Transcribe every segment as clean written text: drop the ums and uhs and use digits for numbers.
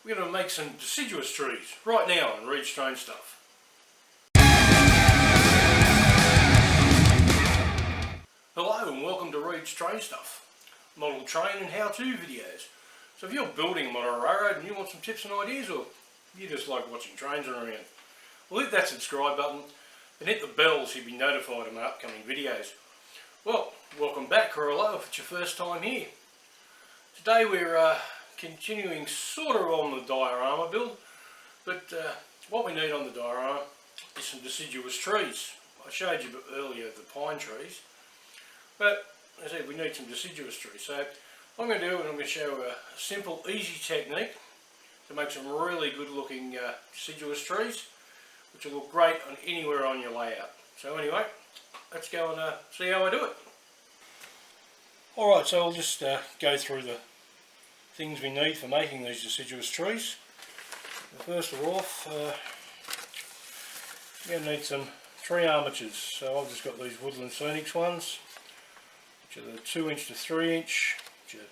We're going to make some deciduous trees right now on Reid Stuff. Hello and welcome to Reid Stuff, model train and how-to videos. So if you're building a model railroad and you want some tips and ideas, or you just like watching trains around, well, hit that subscribe button and hit the bell so you'll be notified of my upcoming videos. Well, welcome back, or hello if it's your first time here. Today we're continuing sort of on the diorama build, but what we need on the diorama is some deciduous trees. I showed you earlier the pine trees, but as I said, we need some deciduous trees. So what I'm going to do is I'm going to show a simple, easy technique to make some really good looking deciduous trees, which will look great on anywhere on your layout. So anyway, let's go and see how I do it. Alright, so I'll just go through the things we need for making these deciduous trees. First of all, we're going to need some tree armatures. So I've just got these Woodland Scenics ones, which are the 2" to 3", which are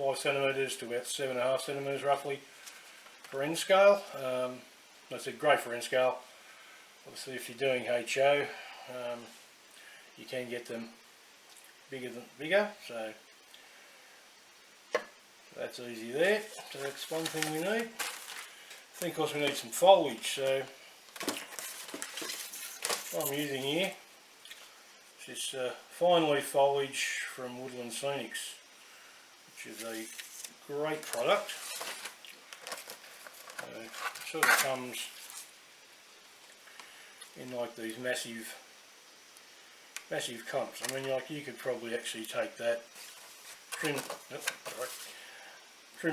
5 centimetres to about 7.5 centimetres roughly for end scale. That's great for end scale. Obviously if you're doing HO, you can get them bigger, so that's easy there. So that's one thing we need. I think also we need some foliage. So what I'm using here is this fine leaf foliage from Woodland Scenics, which is a great product. So it sort of comes in like these massive clumps. I mean, like, you could probably actually take that, trim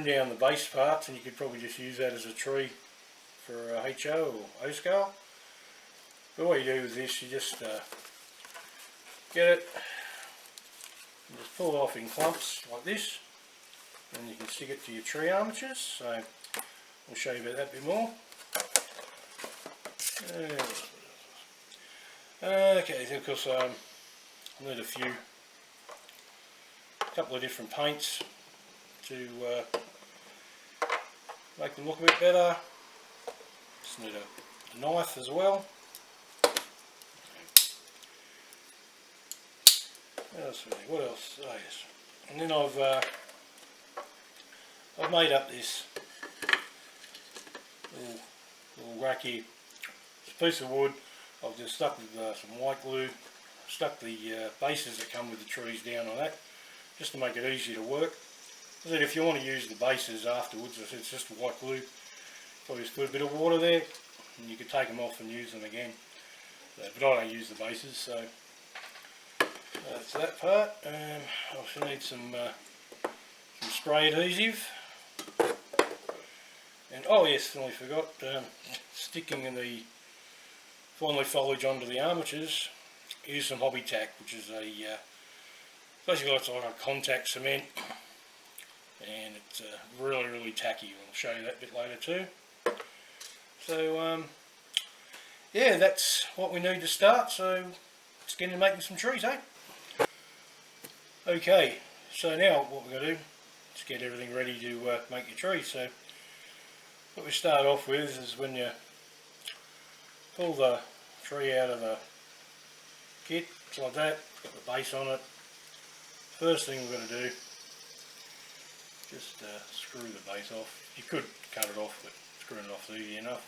down the base parts, and you could probably just use that as a tree for HO or O scale. But what you do with this, you just get it and just pull it off in clumps like this, and you can stick it to your tree armatures. So I'll show you about that a bit more. Okay, so of course I need a couple of different paints to make them look a bit better. Just need a knife as well. What else? Oh yes, and then I've made up this little rack here. It's a piece of wood. I've just stuck with some white glue, stuck the bases that come with the trees down on that, just to make it easier to work. So if you want to use the bases afterwards, it's just white glue. Probably just put a bit of water there, and you can take them off and use them again. But I don't use the bases, so that's that part. I also need some spray adhesive. And oh yes, I nearly forgot, sticking in the fine leaf foliage onto the armatures, use some hobby tack, which is basically it's like a contact cement, and it's really tacky. I'll show you that a bit later too. So yeah, that's what we need to start. So let's get into making some trees, eh? Okay, so now what we're going to do is get everything ready to make your trees. So what we start off with is when you pull the tree out of the kit, it's like that, it's got the base on it. First thing we're going to do, just screw the base off. You could cut it off, but screwing it off is easy enough.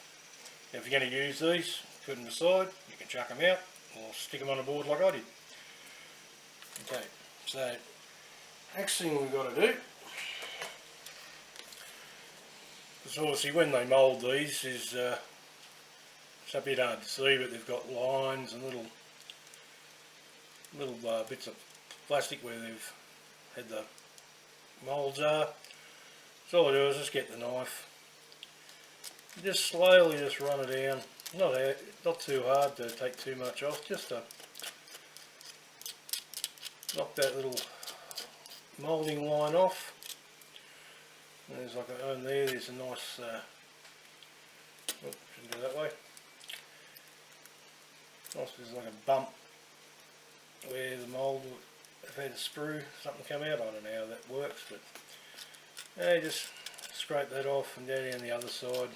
Now if you're going to use these, put them aside, you can chuck them out or stick them on a board like I did. Okay, so next thing we've got to do, because obviously when they mould these is it's a bit hard to see, but they've got lines and little bits of plastic where they've had the moulds are. So all I do is just get the knife, just slowly just run it down, not too hard to take too much off, just to knock that little moulding line off. And there's like a, and there's a nice, shouldn't go that way. Nice, there's like a bump where the mould, if I had a sprue, something come out. I don't know how that works, but just scrape that off and go down the other side.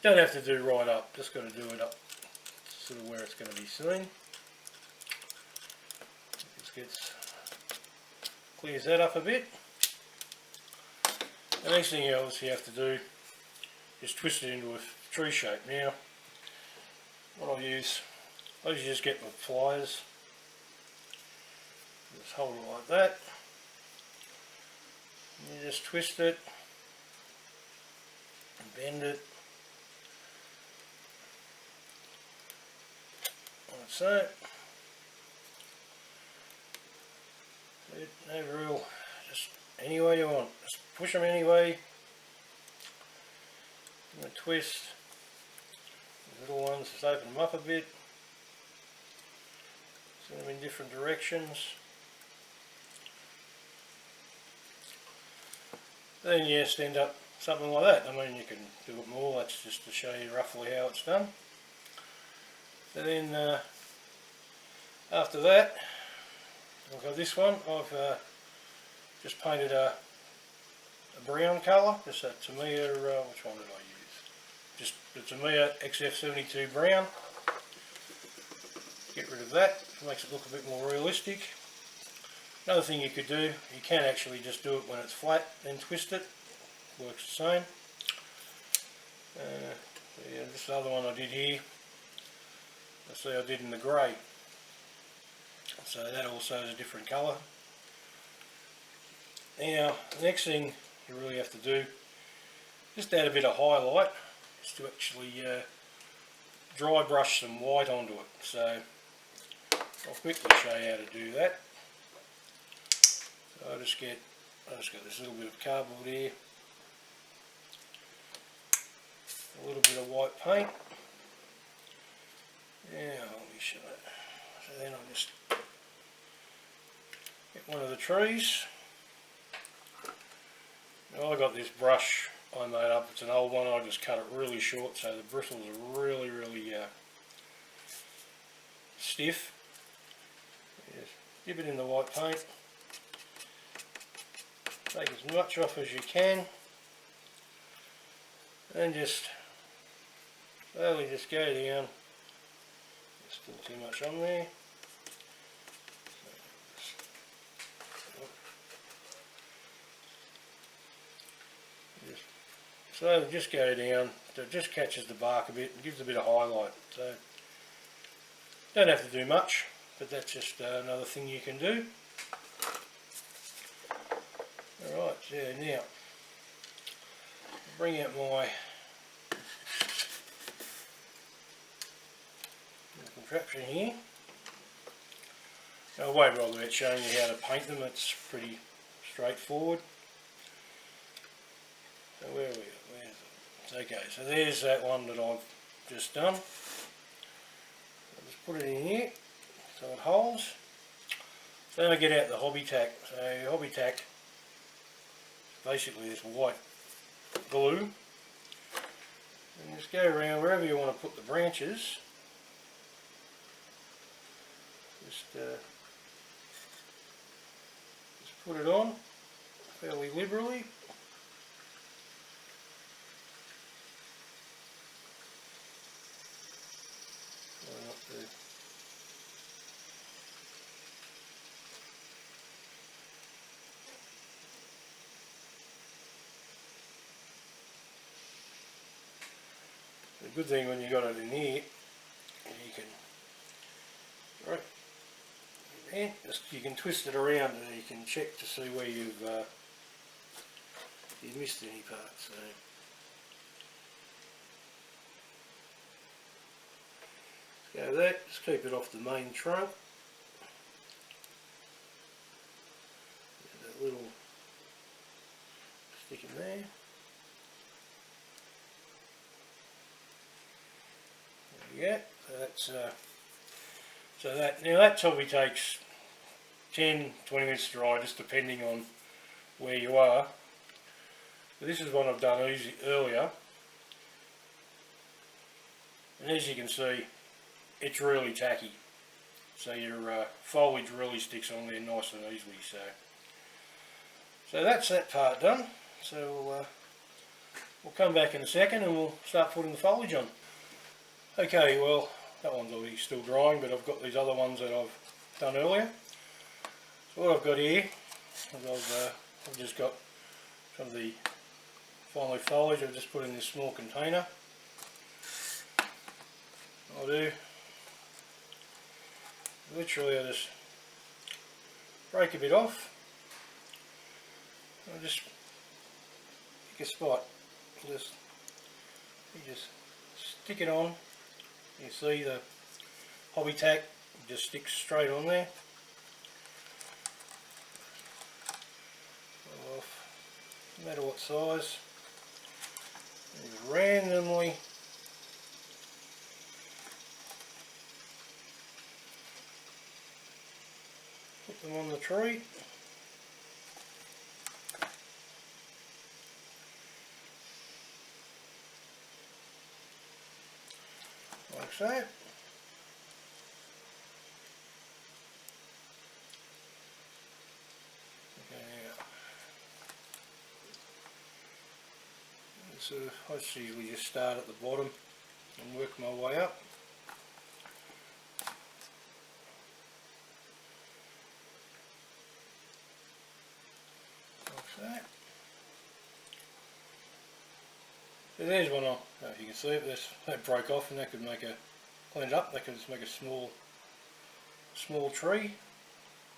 Don't have to do right up, just got to do it up sort of where it's going to be seen. Just clears that up a bit. The next thing else you have to do is twist it into a tree shape. Now, what I usually just get my pliers, just hold it like that, and you just twist it and bend it like so. No real, just any way you want, just push them anyway. And twist the little ones, just open them up a bit, send them in different directions. Then you just end up something like that. I mean, you can do it more, that's just to show you roughly how it's done. And then after that, I've got this one. I've just painted a brown colour, just a Tamiya, which one did I use? Just the Tamiya XF72 brown. Get rid of that, makes it look a bit more realistic. Another thing you could do, you can actually just do it when it's flat, then twist it, works the same. Yeah, this other one I did here, let's see, I did in the grey. So that also is a different colour. Now, the next thing you really have to do, just add a bit of highlight, just to actually dry brush some white onto it. So I'll quickly show you how to do that. So I just got this little bit of cardboard here, a little bit of white paint. Now let me show it. So then I'll just get one of the trees. Now I got this brush I made up, it's an old one, I just cut it really short so the bristles are really stiff. Just dip it in the white paint, take as much off as you can, and just slowly just go down. There's still too much on there. So just go down, so it just catches the bark a bit and gives a bit of highlight. So don't have to do much, but that's just another thing you can do. Alright, so now bring out my contraption here. Now, I won't bother about showing you how to paint them, it's pretty straightforward. So where are we? Okay, so there's that one that I've just done. I'll just put it in here so it holds. Then I get out the hobby tack. So hobby tack, basically this white glue. And just go around wherever you want to put the branches. Just put it on fairly liberally. The good thing when you got it in here, you can you can twist it around and you can check to see where you've missed any parts. So go that, just keep it off the main trunk. That little stick in there. Yeah, so that probably takes 10-20 minutes to dry, just depending on where you are. But this is one I've done earlier, and as you can see, it's really tacky. So your foliage really sticks on there nice and easily. So that's that part done. so we'll come back in a second and we'll start putting the foliage on. Okay, well that one's obviously still drying, but I've got these other ones that I've done earlier. So what I've got here is I've just got some of the finely foliage I've just put in this small container. I'll do, literally I just break a bit off. I'll just pick a spot, you just stick it on. You see the hobby tack just sticks straight on there. Off, no matter what size. And randomly put them on the tree. Like so. Okay, so I just usually just start at the bottom and work my way up. Like that. So there's one. I don't know if you can see it. That broke off, and that could make clean it up. That could just make a small tree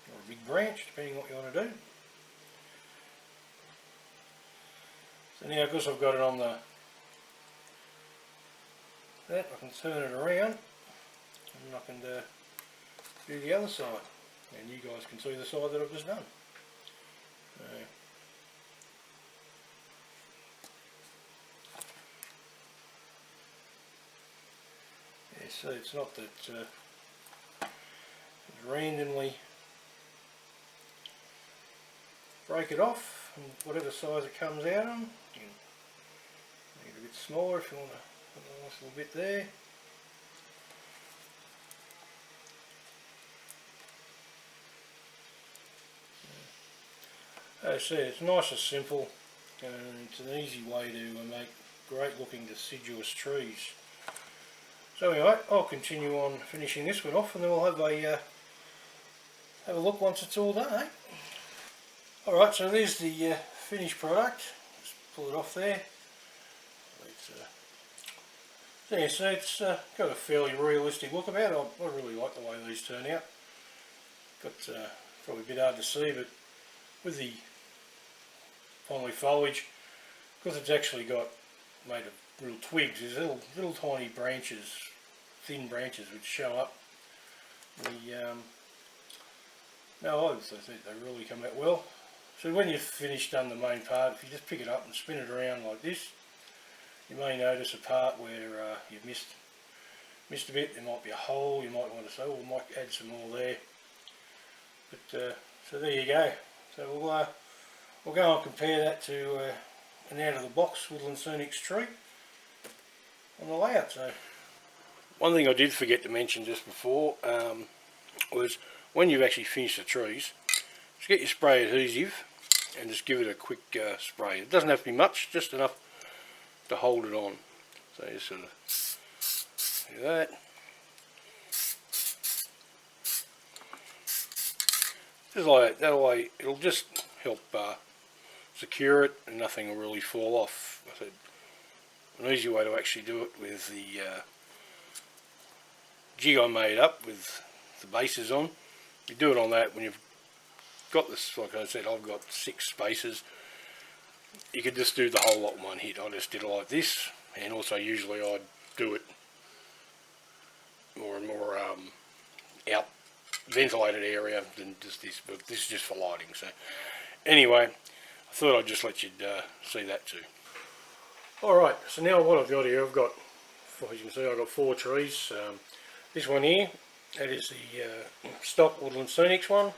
or a big branch, depending on what you want to do. So now, because I've got it on that, I can turn it around and I can do the other side, and you guys can see the side that I've just done. Yeah, so it's not that it's randomly break it off, and whatever size it comes out on, you can make it a bit smaller if you want to put a nice little bit there. As I said, it's nice and simple, and it's an easy way to make great looking deciduous trees. So anyway, I'll continue on finishing this one off, and then we'll have a look once it's all done, eh? Alright, so there's the finished product. Just pull it off there. So it's got a fairly realistic look about it. I really like the way these turn out. Got probably a bit hard to see, but with the finely foliage, because it's actually got made of little twigs, there's little tiny branches, thin branches which show up. No, I think they really come out well. So when you've finished done the main part, if you just pick it up and spin it around like this, you may notice a part where you've missed a bit. There might be a hole. You might want to say, well, we might add some more there. But so there you go. So we'll go and compare that to an out of the box Woodland Scenics tree on the layout. So one thing I did forget to mention just before was when you've actually finished the trees, just get your spray adhesive and just give it a quick spray. It doesn't have to be much, just enough to hold it on. So you just sort of do that. Just like that way it'll just help secure it and nothing will really fall off. I said an easy way to actually do it with the jig I made up with the bases on. You do it on that when you've got this, like I said, I've got 6 spaces. You could just do the whole lot in one hit. I just did it like this, and also usually I'd do it more and more out ventilated area than just this, but this is just for lighting. So anyway, I thought I'd just let you see that too. Alright, so now what I've got here, as you can see, I've got 4 trees. This one here, that is the stock Woodland Scenics one.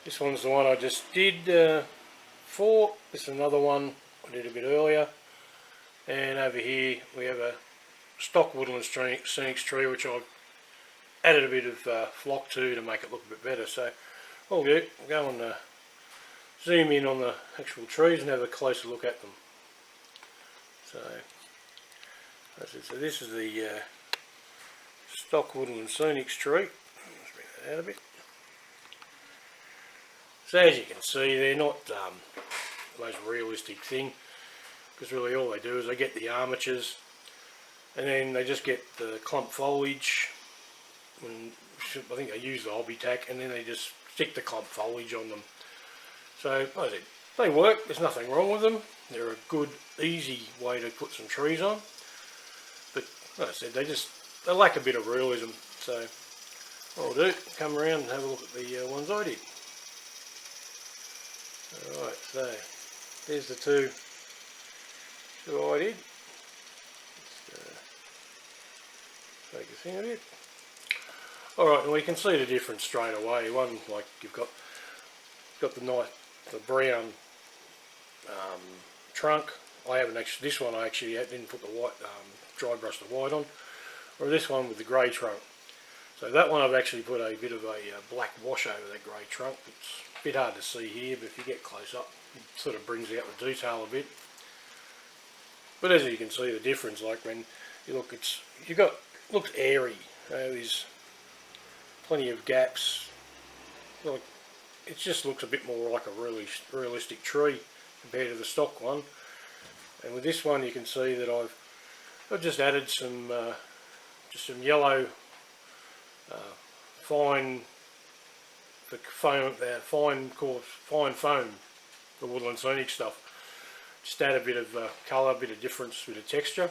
This one's the one I just did 4. This is another one I did a bit earlier. And over here we have a stock Woodland Scenics tree, which I've added a bit of flock to make it look a bit better. So all good. We'll go and zoom in on the actual trees and have a closer look at them. So, so this is the stock Woodland Scenics tree. Let's bring that out a bit. So as you can see, they're not the most realistic thing, because really all they do is they get the armatures and then they just get the clump foliage, and I think they use the hobby tack, and then they just stick the clump foliage on them. So like I said, they work, there's nothing wrong with them. They're a good, easy way to put some trees on. But like I said, they lack a bit of realism. So what I'll do, come around and have a look at the ones I did. Alright, so there's the two I did. Just focus in a bit. Alright, and we can see the difference straight away. One, like you've got the brown trunk. I haven't actually, this one I actually didn't put the white, dry brush the white on, or this one with the grey trunk. So that one I've actually put a bit of a black wash over that grey trunk. It's a bit hard to see here, but if you get close up, it sort of brings out the detail a bit. But as you can see the difference, like when you look, looks airy. There's plenty of gaps. Like, it just looks a bit more like a really realistic tree compared to the stock one. And with this one, you can see that I've just added some yellow fine foam, fine foam, the Woodland Scenic stuff. Just add a bit of colour, a bit of difference, a bit of texture.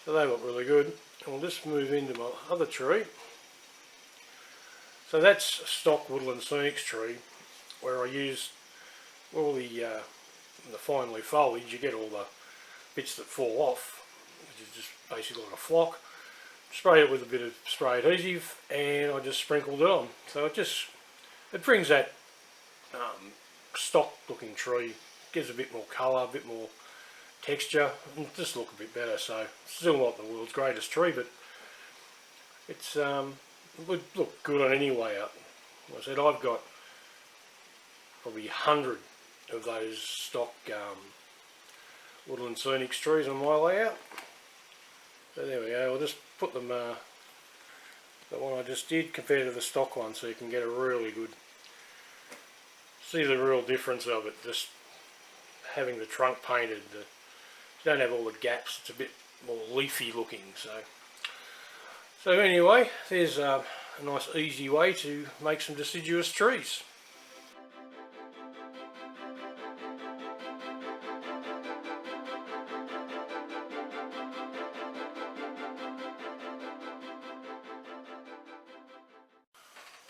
So they look really good. And we'll just move into my other tree. So that's a stock Woodland Scenics tree, where I used all the fine leaf foliage. You get all the bits that fall off, which is just basically like a flock. Spray it with a bit of spray adhesive, and I just sprinkled it on. So it brings that stock looking tree, gives a bit more colour, a bit more texture, and just look a bit better. So still not the world's greatest tree, but it's it would look good on any layout. Like I said, I've got probably 100 of those stock Woodland Scenics trees on my layout. So there we go. I'll just put them, the one I just did compared to the stock one, so you can get a really good, see the real difference of it. Just having the trunk painted, you don't have all the gaps. It's a bit more leafy looking. So anyway, there's a nice easy way to make some deciduous trees.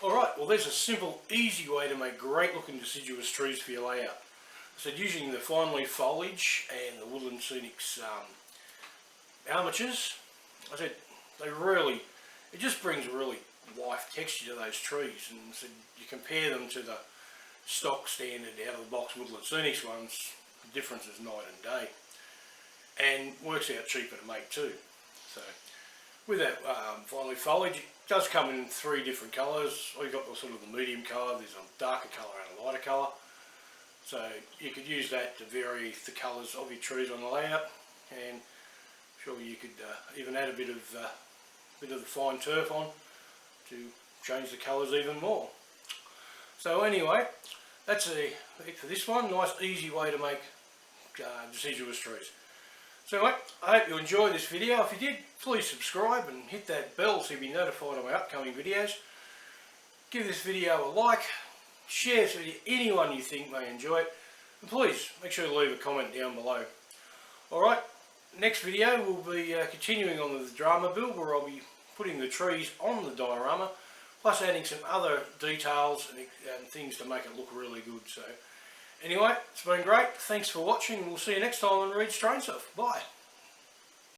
Alright, well there's a simple, easy way to make great looking deciduous trees for your layout. So using the fine leaf foliage and the Woodland Scenics armatures, I said, it just brings a really life texture to those trees, and so you compare them to the stock standard out of the box Woodland Scenics ones, the difference is night and day, and works out cheaper to make too. So with that fine leaf foliage, it does come in 3 different colours. We've got the sort of the medium colour, there's a darker colour and a lighter colour. So you could use that to vary the colours of your trees on the layout, and sure you could even add a bit of the fine turf on to change the colours even more. So anyway, that's it for this one. Nice easy way to make deciduous trees. So anyway, I hope you enjoyed this video. If you did, please subscribe and hit that bell so you'll be notified of my upcoming videos. Give this video a like, share it with anyone you think may enjoy it, and please make sure to leave a comment down below. Alright, next video we'll be continuing on with the drama build, where I'll be putting the trees on the diorama, plus adding some other details and things to make it look really good. So anyway, it's been great. Thanks for watching, and we'll see you next time on Reid's Train Stuff. Bye.